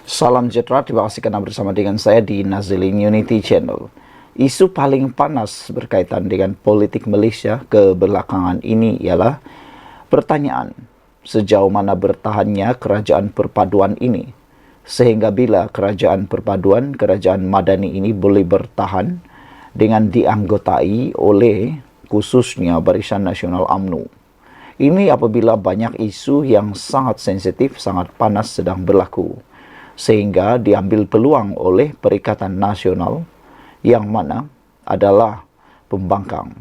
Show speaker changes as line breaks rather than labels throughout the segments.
Salam sejahtera, terima kasih karena bersama dengan saya di Naziling Unity Channel. Isu paling panas berkaitan dengan politik Malaysia kebelakangan ini ialah pertanyaan sejauh mana bertahannya kerajaan perpaduan ini. Sehingga bila kerajaan perpaduan, kerajaan madani ini boleh bertahan dengan dianggotai oleh khususnya Barisan Nasional UMNO. Ini apabila banyak isu yang sangat sensitif, sangat panas sedang berlaku. Sehingga diambil peluang oleh Perikatan Nasional yang mana adalah pembangkang.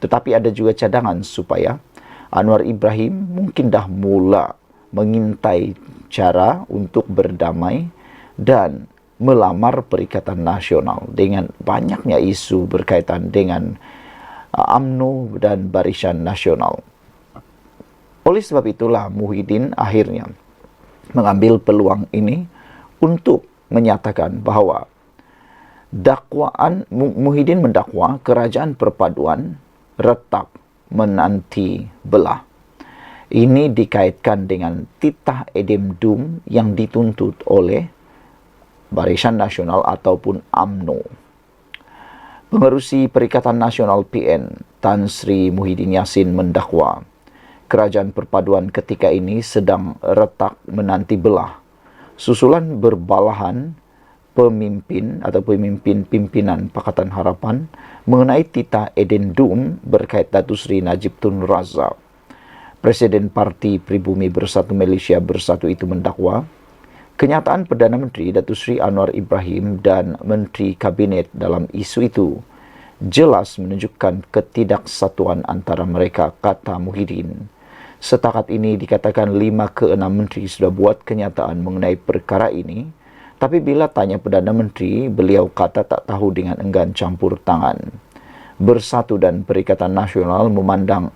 Tetapi ada juga cadangan supaya Anwar Ibrahim mungkin dah mula mengintai cara untuk berdamai dan melamar Perikatan Nasional dengan banyaknya isu berkaitan dengan UMNO dan Barisan Nasional. Oleh sebab itulah Muhyiddin akhirnya mengambil peluang ini untuk menyatakan bahawa Muhyiddin mendakwa kerajaan perpaduan retak menanti belah. Ini dikaitkan dengan titah edem-dum yang dituntut oleh Barisan Nasional ataupun UMNO. Pengerusi Perikatan Nasional PN Tan Sri Muhyiddin Yassin mendakwa kerajaan perpaduan ketika ini sedang retak menanti belah susulan berbalahan pemimpin atau pimpinan Pakatan Harapan mengenai titah edendum berkait Datuk Seri Najib Tun Razak. Presiden Parti Pribumi Bersatu Malaysia Bersatu itu mendakwa kenyataan Perdana Menteri Datuk Seri Anwar Ibrahim dan Menteri Kabinet dalam isu itu jelas menunjukkan ketidaksatuan antara mereka, kata Muhyiddin. Setakat ini dikatakan 5 ke 6 menteri sudah buat kenyataan mengenai perkara ini, tapi bila tanya Perdana Menteri, beliau kata tak tahu dengan enggan campur tangan. Bersatu dan Perikatan Nasional memandang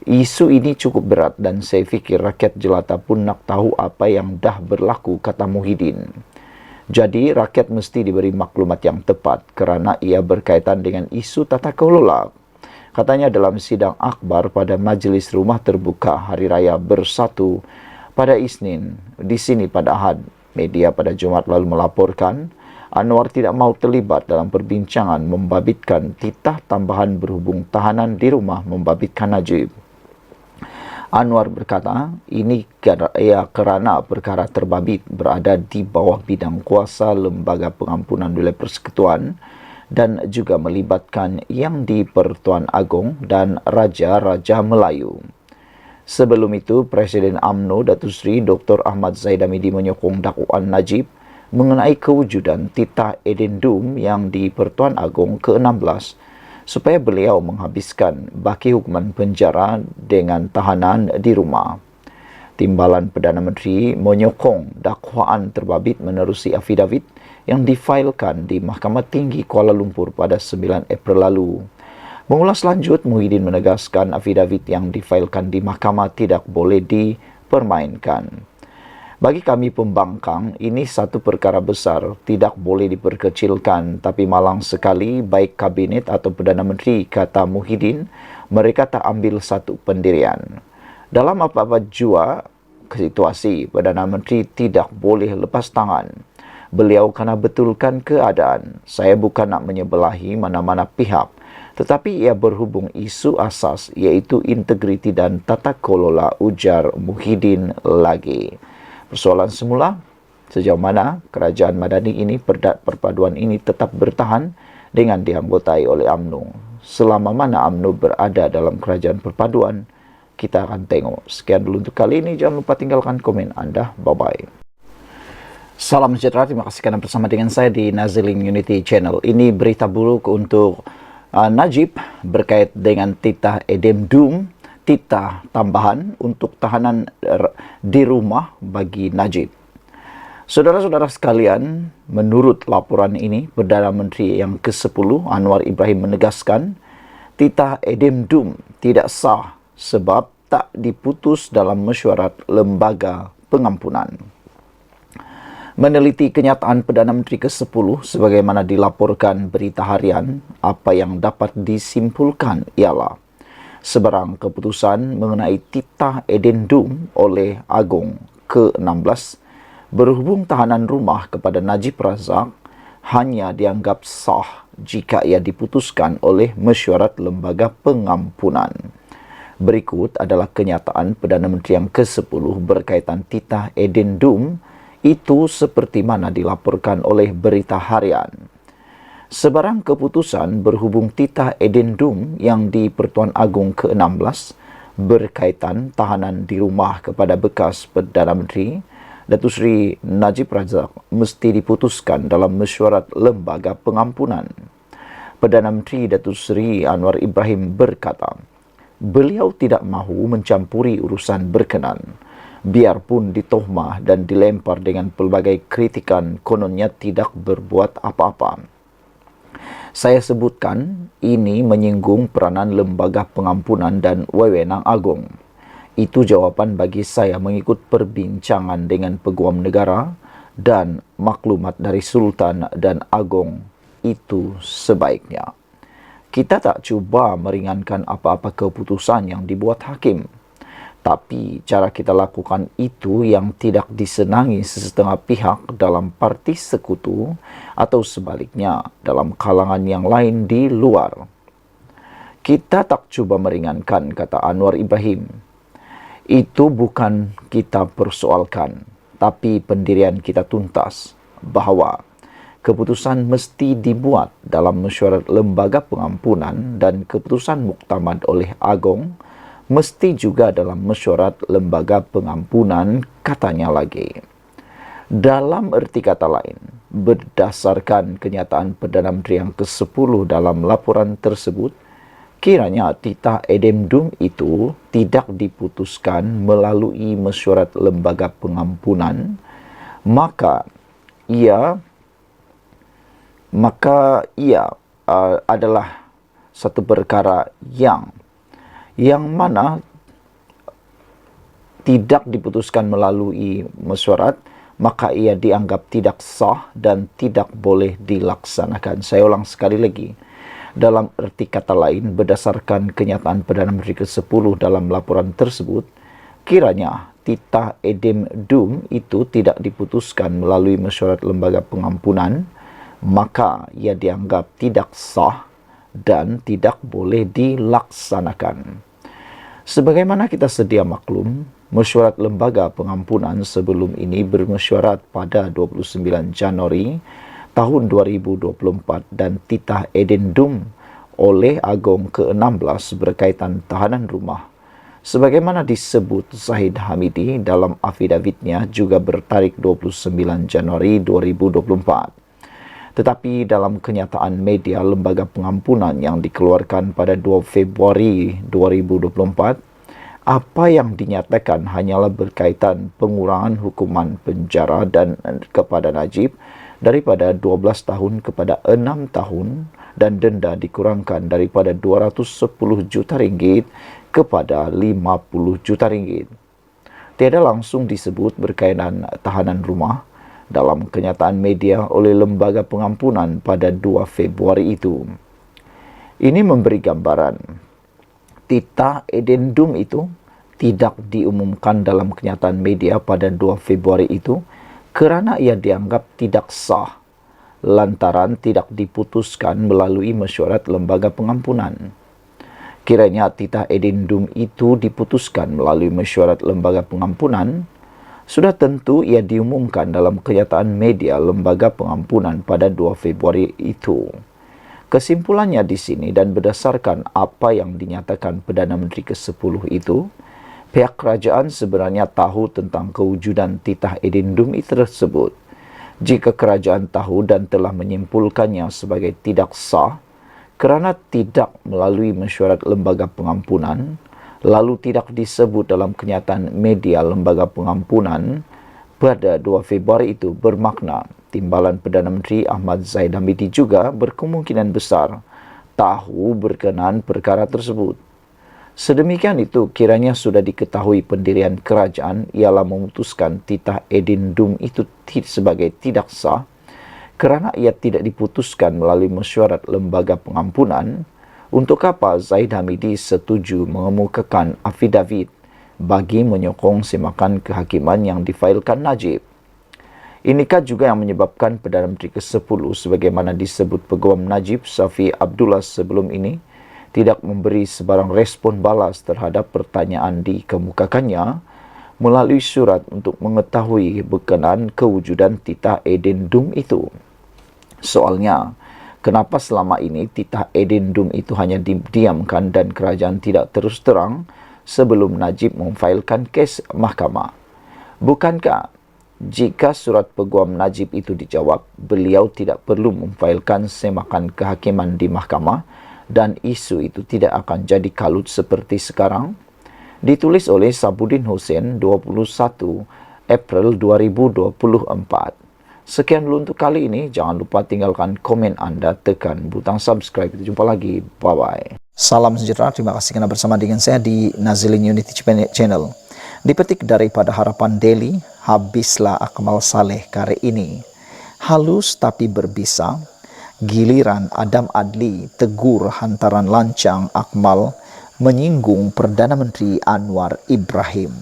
isu ini cukup berat dan saya fikir rakyat jelata pun nak tahu apa yang dah berlaku, kata Muhyiddin. Jadi rakyat mesti diberi maklumat yang tepat kerana ia berkaitan dengan isu tata kelola. Katanya dalam sidang akhbar pada Majlis Rumah Terbuka Hari Raya Bersatu pada Isnin, di sini pada Ahad, media pada Jumaat lalu melaporkan Anwar tidak mahu terlibat dalam perbincangan membabitkan titah tambahan berhubung tahanan di rumah membabitkan Najib. Anwar berkata, ini kerana perkara terbabit berada di bawah bidang kuasa Lembaga Pengampunan Wilayah Persekutuan dan juga melibatkan Yang di-Pertuan Agong dan Raja-Raja Melayu. Sebelum itu, Presiden UMNO Datuk Seri Dr. Ahmad Zaid Hamidi menyokong dakwaan Najib mengenai kewujudan titah edendum Yang di-Pertuan Agong ke-16 supaya beliau menghabiskan baki hukuman penjara dengan tahanan di rumah. Timbalan Perdana Menteri menyokong dakwaan terbabit menerusi afidavit yang difailkan di Mahkamah Tinggi Kuala Lumpur pada 9 April lalu. Mengulas lanjut, Muhyiddin menegaskan afidavit yang difailkan di mahkamah tidak boleh dipermainkan. Bagi kami pembangkang, ini satu perkara besar, tidak boleh diperkecilkan, tapi malang sekali baik Kabinet atau Perdana Menteri, kata Muhyiddin, mereka tak ambil satu pendirian. Dalam apa-apa jua situasi, Perdana Menteri tidak boleh lepas tangan. Beliau kena betulkan keadaan. Saya bukan nak menyebelahi mana-mana pihak, tetapi ia berhubung isu asas iaitu integriti dan tata kelola, ujar Muhyiddin lagi. Persoalan semula, sejauh mana kerajaan madani ini, perpaduan ini tetap bertahan dengan dianggotai oleh UMNO. Selama mana UMNO berada dalam kerajaan perpaduan, kita akan tengok. Sekian dulu untuk kali ini. Jangan lupa tinggalkan komen anda. Bye-bye. Salam sejahtera, terima kasih karena bersama dengan saya di Naziling Unity Channel. Ini berita buruk untuk Najib berkait dengan titah edem-dum, titah tambahan untuk tahanan di rumah bagi Najib. Saudara-saudara sekalian, menurut laporan ini, Perdana Menteri yang ke-10 Anwar Ibrahim menegaskan titah edem-dum tidak sah sebab tak diputus dalam mesyuarat Lembaga Pengampunan. Meneliti kenyataan Perdana Menteri ke-10 sebagaimana dilaporkan berita harian, apa yang dapat disimpulkan ialah sebarang keputusan mengenai titah edendum oleh Agong ke-16 Berhubung tahanan rumah kepada Najib Razak hanya dianggap sah jika ia diputuskan oleh mesyuarat lembaga pengampunan. Berikut adalah kenyataan Perdana Menteri yang ke-10 berkaitan titah edendum itu seperti mana dilaporkan oleh Berita Harian. Sebarang keputusan berhubung titah edendum yang di Pertuan Agong ke-16 berkaitan tahanan di rumah kepada bekas Perdana Menteri Datuk Seri Najib Razak mesti diputuskan dalam mesyuarat lembaga pengampunan. Perdana Menteri Datuk Seri Anwar Ibrahim berkata, beliau tidak mahu mencampuri urusan berkenan, biarpun ditohmah dan dilempar dengan pelbagai kritikan kononnya tidak berbuat apa-apa. Saya sebutkan ini menyinggung peranan lembaga pengampunan dan wewenang agung. Itu jawapan bagi saya mengikut perbincangan dengan Peguam Negara dan maklumat dari Sultan dan Agong. Itu sebaiknya. Kita tak cuba meringankan apa-apa keputusan yang dibuat hakim. Tapi cara kita lakukan itu yang tidak disenangi sesetengah pihak dalam parti sekutu atau sebaliknya dalam kalangan yang lain di luar. Kita tak cuba meringankan, kata Anwar Ibrahim. Itu bukan kita persoalkan, tapi pendirian kita tuntas bahawa keputusan mesti dibuat dalam mesyuarat lembaga pengampunan dan keputusan muktamad oleh Agong mesti juga dalam mesyuarat lembaga pengampunan, katanya lagi. Dalam erti kata lain, berdasarkan kenyataan Perdana Menteri yang ke-10 dalam laporan tersebut, kiranya titah edendum itu tidak diputuskan melalui mesyuarat lembaga pengampunan, maka ia adalah satu perkara yang mana tidak diputuskan melalui mesyuarat, maka ia dianggap tidak sah dan tidak boleh dilaksanakan. Saya ulang sekali lagi. Dalam erti kata lain, berdasarkan kenyataan Perdana Menteri ke-10 dalam laporan tersebut, kiranya titah edendum itu tidak diputuskan melalui mesyuarat lembaga pengampunan, maka ia dianggap tidak sah dan tidak boleh dilaksanakan. Sebagaimana kita sedia maklum, mesyuarat lembaga pengampunan sebelum ini bermesyuarat pada 29 Januari tahun 2024 dan titah edendum oleh Agong ke-16 berkaitan tahanan rumah. Sebagaimana disebut Zahid Hamidi dalam afidavitnya juga bertarikh 29 Januari 2024. Tetapi dalam kenyataan media lembaga pengampunan yang dikeluarkan pada 2 Februari 2024, apa yang dinyatakan hanyalah berkaitan pengurangan hukuman penjara dan kepada Najib daripada 12 tahun kepada 6 tahun dan denda dikurangkan daripada 210 juta ringgit kepada 50 juta ringgit. Tiada langsung disebut berkaitan tahanan rumah dalam kenyataan media oleh lembaga pengampunan pada 2 Februari itu. Ini memberi gambaran titah edendum itu tidak diumumkan dalam kenyataan media pada 2 Februari itu kerana ia dianggap tidak sah lantaran tidak diputuskan melalui mesyuarat lembaga pengampunan. Kiranya titah edendum itu diputuskan melalui mesyuarat lembaga pengampunan, sudah tentu ia diumumkan dalam kenyataan media lembaga pengampunan pada 2 Februari itu. Kesimpulannya di sini dan berdasarkan apa yang dinyatakan Perdana Menteri ke-10 itu, pihak kerajaan sebenarnya tahu tentang kewujudan titah edendum tersebut. Jika kerajaan tahu dan telah menyimpulkannya sebagai tidak sah kerana tidak melalui mesyuarat lembaga pengampunan, lalu tidak disebut dalam kenyataan media lembaga pengampunan pada 2 Februari itu, bermakna timbalan Perdana Menteri Ahmad Zahid Hamidi juga berkemungkinan besar tahu berkenaan perkara tersebut. Sedemikian itu, kiranya sudah diketahui pendirian kerajaan ialah memutuskan titah edendum itu sebagai tidak sah kerana ia tidak diputuskan melalui mesyuarat lembaga pengampunan. Untuk apa Zahid Hamidi setuju mengemukakan afidavit bagi menyokong semakan kehakiman yang difailkan Najib? Inikah juga yang menyebabkan Perdana Menteri ke-10 sebagaimana disebut Peguam Najib Safi Abdullah sebelum ini tidak memberi sebarang respon balas terhadap pertanyaan dikemukakannya melalui surat untuk mengetahui berkenaan kewujudan titah edendum itu. Soalnya, kenapa selama ini titah edendum itu hanya didiamkan dan kerajaan tidak terus terang sebelum Najib memfailkan kes mahkamah? Bukankah jika surat Peguam Najib itu dijawab, beliau tidak perlu memfailkan semakan kehakiman di mahkamah dan isu itu tidak akan jadi kalut seperti sekarang? Ditulis oleh Sabudin Hussein 21 April 2024. Sekian dulu untuk kali ini. Jangan lupa tinggalkan komen Anda, tekan butang subscribe. Kita jumpa lagi. Bye-bye. Salam sejahtera. Terima kasih kerana bersama dengan saya di Nazilin Unity Channel. Dipetik daripada Harapan Daily, habislah akmal saleh kali ini. Halus tapi berbisa, giliran Adam Adli tegur hantaran lancang Akmal menyinggung Perdana Menteri Anwar Ibrahim.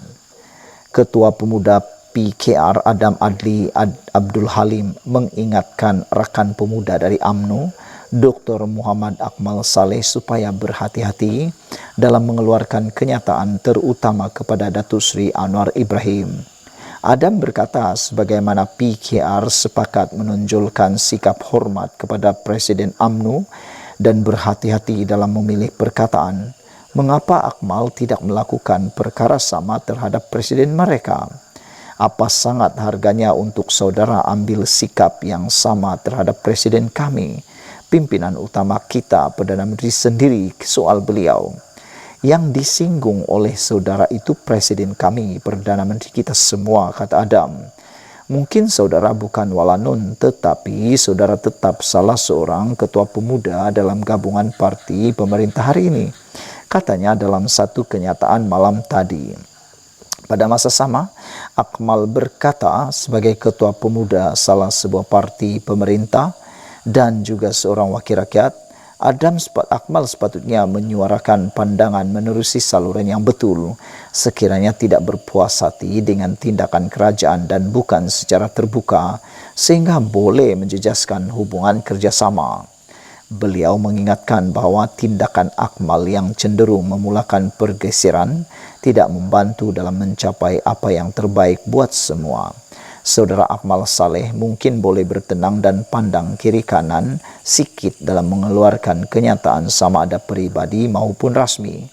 Ketua Pemuda PKR Adam Adli Abdul Halim mengingatkan rakan pemuda dari UMNO Dr. Muhammad Akmal Saleh supaya berhati-hati dalam mengeluarkan kenyataan terutama kepada Datuk Seri Anwar Ibrahim. Adam berkata sebagaimana PKR sepakat menonjolkan sikap hormat kepada Presiden UMNO dan berhati-hati dalam memilih perkataan, mengapa Akmal tidak melakukan perkara sama terhadap Presiden mereka? Apa sangat harganya untuk saudara ambil sikap yang sama terhadap Presiden kami, pimpinan utama kita, Perdana Menteri sendiri, soal beliau. Yang disinggung oleh saudara itu Presiden kami, Perdana Menteri kita semua, kata Adam. Mungkin saudara bukan walanun, tetapi saudara tetap salah seorang ketua pemuda dalam gabungan parti pemerintah hari ini, katanya dalam satu kenyataan malam tadi. Pada masa sama, Akmal berkata sebagai ketua pemuda salah sebuah parti pemerintah dan juga seorang wakil rakyat, Akmal sepatutnya menyuarakan pandangan menerusi saluran yang betul, sekiranya tidak berpuas hati dengan tindakan kerajaan dan bukan secara terbuka, sehingga boleh menjejaskan hubungan kerjasama. Beliau mengingatkan bahawa tindakan Akmal yang cenderung memulakan pergeseran tidak membantu dalam mencapai apa yang terbaik buat semua. Saudara Akmal Saleh mungkin boleh bertenang dan pandang kiri kanan sikit dalam mengeluarkan kenyataan sama ada peribadi maupun rasmi.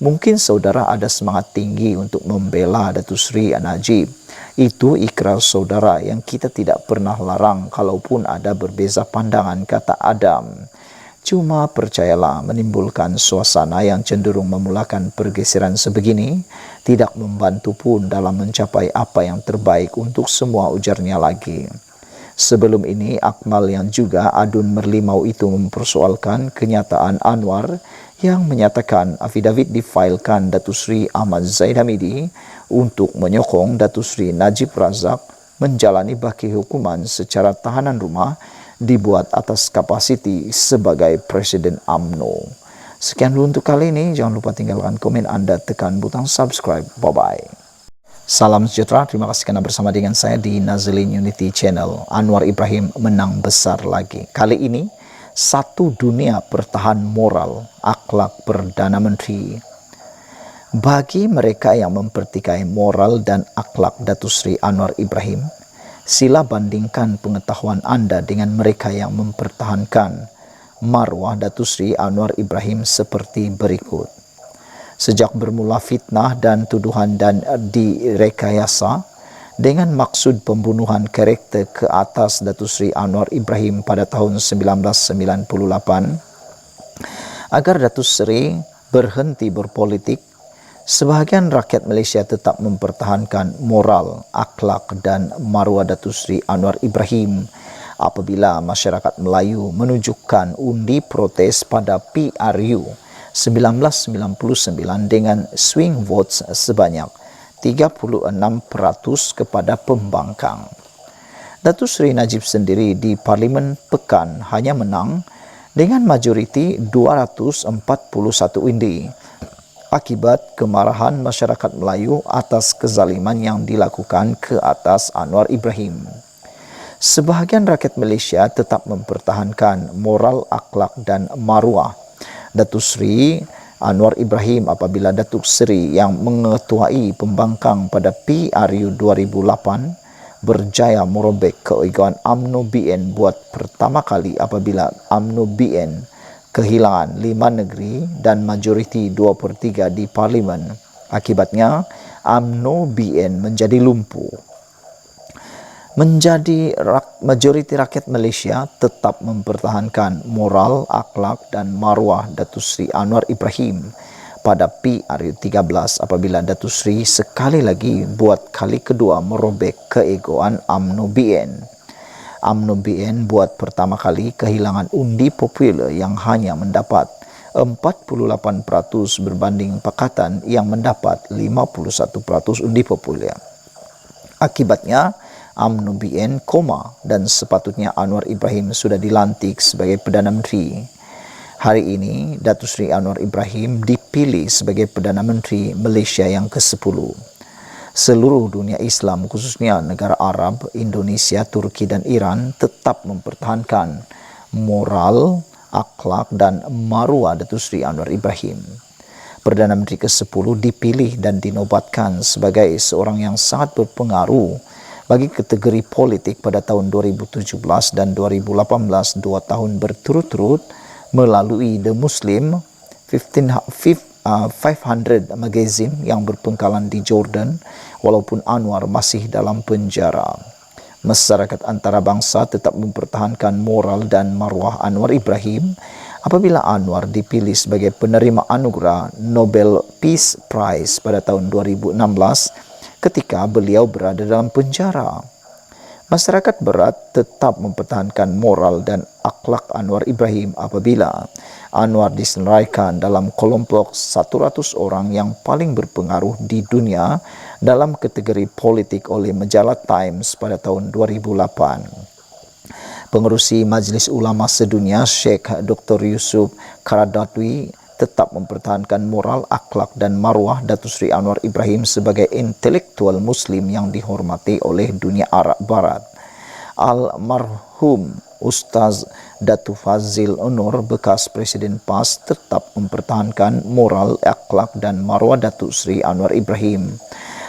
Mungkin saudara ada semangat tinggi untuk membela Datuk Seri Najib. Itu ikrar saudara yang kita tidak pernah larang kalaupun ada berbeza pandangan, kata Adam. Cuma percayalah, menimbulkan suasana yang cenderung memulakan pergeseran sebegini tidak membantu pun dalam mencapai apa yang terbaik untuk semua, ujarnya lagi. Sebelum ini, Akmal yang juga adun merlimau itu mempersoalkan kenyataan Anwar yang menyatakan afidavit difailkan Datuk Seri Ahmad Zaid Hamidi untuk menyokong Datuk Seri Najib Razak menjalani baki hukuman secara tahanan rumah dibuat atas kapasiti sebagai Presiden UMNO. Sekian dulu untuk kali ini. Jangan lupa tinggalkan komen Anda, tekan butang subscribe. Bye-bye. Salam sejahtera. Terima kasih kerana bersama dengan saya di Nazilin Unity Channel. Anwar Ibrahim menang besar lagi. Kali ini, satu dunia pertahan moral, akhlak Perdana Menteri. Bagi mereka yang mempertikai moral dan akhlak Datuk Seri Anwar Ibrahim, sila bandingkan pengetahuan Anda dengan mereka yang mempertahankan marwah Datuk Seri Anwar Ibrahim seperti berikut. Sejak bermula fitnah dan tuduhan dan direkayasa dengan maksud pembunuhan karakter ke atas Datuk Seri Anwar Ibrahim pada tahun 1998, agar Datuk Seri berhenti berpolitik, sebahagian rakyat Malaysia tetap mempertahankan moral, akhlak dan maruah Datuk Seri Anwar Ibrahim apabila masyarakat Melayu menunjukkan undi protes pada PRU 1999 dengan swing votes sebanyak 36% kepada pembangkang. Datuk Seri Najib sendiri di Parlimen Pekan hanya menang dengan majoriti 241 undi akibat kemarahan masyarakat Melayu atas kezaliman yang dilakukan ke atas Anwar Ibrahim. Sebahagian rakyat Malaysia tetap mempertahankan moral, akhlak dan maruah Datuk Seri Anwar Ibrahim apabila Datuk Seri yang mengetuai pembangkang pada PRU 2008 berjaya merobek keegoan UMNO BN buat pertama kali apabila UMNO BN kehilangan 5 negeri dan majoriti 2/3 di Parlimen. Akibatnya, UMNO BN menjadi lumpuh. Majoriti rakyat Malaysia tetap mempertahankan moral, akhlak dan maruah Datuk Seri Anwar Ibrahim pada PRU 13 apabila Datuk Seri sekali lagi buat kali kedua merobek keegoan UMNO BN. UMNO BN buat pertama kali kehilangan undi popular yang hanya mendapat 48% berbanding Pakatan yang mendapat 51% undi popular. Akibatnya, UMNO BN koma dan sepatutnya Anwar Ibrahim sudah dilantik sebagai Perdana Menteri. Hari ini, Datuk Seri Anwar Ibrahim dipilih sebagai Perdana Menteri Malaysia yang ke-10. Seluruh dunia Islam, khususnya negara Arab, Indonesia, Turki dan Iran tetap mempertahankan moral, akhlak dan maruah Datuk Seri Anwar Ibrahim. Perdana Menteri ke-10 dipilih dan dinobatkan sebagai seorang yang sangat berpengaruh bagi kategori politik pada tahun 2017 dan 2018, 2 tahun berturut-turut melalui The Muslim 500 magazine yang berpengkalan di Jordan walaupun Anwar masih dalam penjara. Masyarakat antarabangsa tetap mempertahankan moral dan maruah Anwar Ibrahim apabila Anwar dipilih sebagai penerima anugerah Nobel Peace Prize pada tahun 2016 ketika beliau berada dalam penjara. Masyarakat Barat tetap mempertahankan moral dan akhlak Anwar Ibrahim apabila Anwar disenaraikan dalam kelompok 100 orang yang paling berpengaruh di dunia dalam kategori politik oleh majalah Times pada tahun 2008. Pengerusi Majlis Ulama Sedunia Sheikh Dr. Yusuf Karadadwi tetap mempertahankan moral, akhlak dan maruah Datuk Seri Anwar Ibrahim sebagai intelektual Muslim yang dihormati oleh dunia Arab Barat. Almarhum Ustaz Datuk Fazil Nur bekas Presiden PAS tetap mempertahankan moral, akhlak dan maruah Datuk Seri Anwar Ibrahim.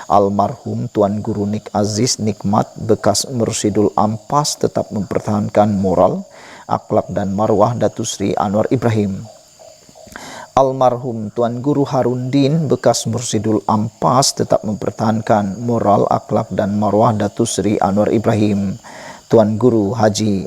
Almarhum Tuan Guru Nik Aziz Nikmat bekas Mursyidul Ampas tetap mempertahankan moral, akhlak dan maruah Datuk Seri Anwar Ibrahim. Almarhum Tuan Guru Harun Din bekas Mursyidul Ampas tetap mempertahankan moral, akhlak dan maruah Datuk Seri Anwar Ibrahim. Tuan Guru Haji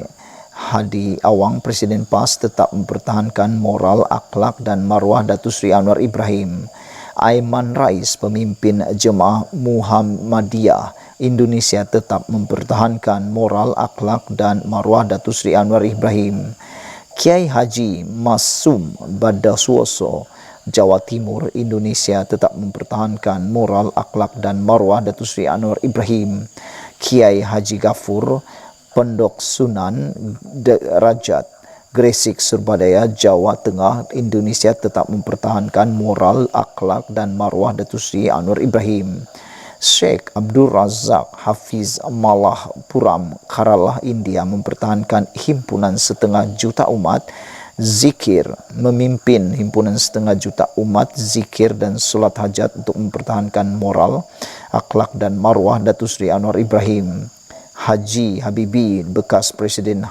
Hadi Awang Presiden PAS tetap mempertahankan moral, akhlak dan maruah Datuk Seri Anwar Ibrahim. Aiman Rais pemimpin Jemaah Muhammadiyah Indonesia tetap mempertahankan moral, akhlak dan maruah Datuk Seri Anwar Ibrahim. Kiai Haji Masum Badasuoso Jawa Timur Indonesia tetap mempertahankan moral, akhlak dan maruah Datuk Seri Anwar Ibrahim. Kiai Haji Gafur Pondok Sunan Derajat Gresik Surbadaya Jawa Tengah Indonesia tetap mempertahankan moral, akhlak dan maruah Datuk Seri Anwar Ibrahim. Sheikh Abdul Razak Hafiz Malah Puram Kerala India mempertahankan himpunan 1/2 juta umat zikir, memimpin himpunan 1/2 juta umat zikir dan solat hajat untuk mempertahankan moral, akhlak dan maruah Datuk Seri Anwar Ibrahim. Haji Habibie bekas Presiden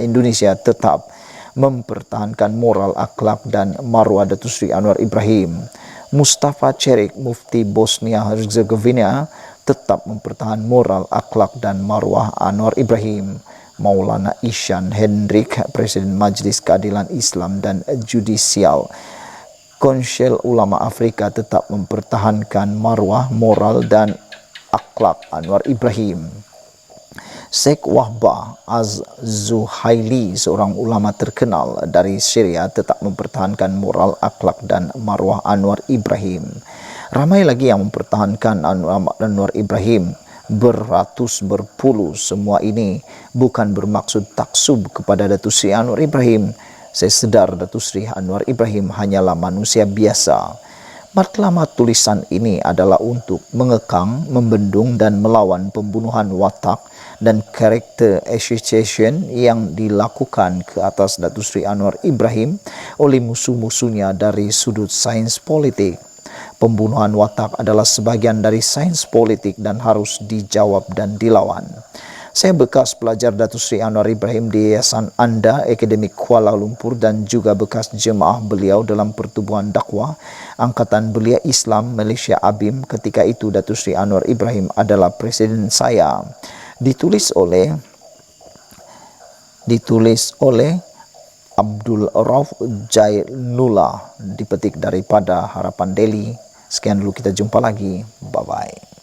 Indonesia tetap mempertahankan moral, akhlak dan maruah Datuk Seri Anwar Ibrahim. Mustafa Cerik Mufti Bosnia Herzegovina tetap mempertahankan moral, akhlak dan maruah Anwar Ibrahim. Maulana Ishan Hendrik Presiden Majlis Keadilan Islam dan Judisial Konsil Ulama Afrika tetap mempertahankan maruah, moral dan akhlak Anwar Ibrahim. Sheikh Wahbah Az-Zuhaili, seorang ulama terkenal dari Syria, tetap mempertahankan moral, akhlak dan maruah Anwar Ibrahim. Ramai lagi yang mempertahankan Anwar Ibrahim, beratus berpuluh. Semua ini bukan bermaksud taksub kepada Datuk Seri Anwar Ibrahim. Saya sedar Datuk Seri Anwar Ibrahim hanyalah manusia biasa. Matlamat tulisan ini adalah untuk mengekang, membendung dan melawan pembunuhan watak dan character assassination yang dilakukan ke atas Datuk Seri Anwar Ibrahim oleh musuh-musuhnya dari sudut sains politik. Pembunuhan watak adalah sebahagian dari sains politik dan harus dijawab dan dilawan. Saya bekas pelajar Datuk Seri Anwar Ibrahim di Yayasan Anda Akademik Kuala Lumpur dan juga bekas jemaah beliau dalam Pertubuhan Dakwah Angkatan Belia Islam Malaysia ABIM. Ketika itu Datuk Seri Anwar Ibrahim adalah presiden saya. Ditulis oleh Abdul Rauf Jainullah, dipetik daripada Harapan Daily. Sekian dulu, kita jumpa lagi. Bye-bye.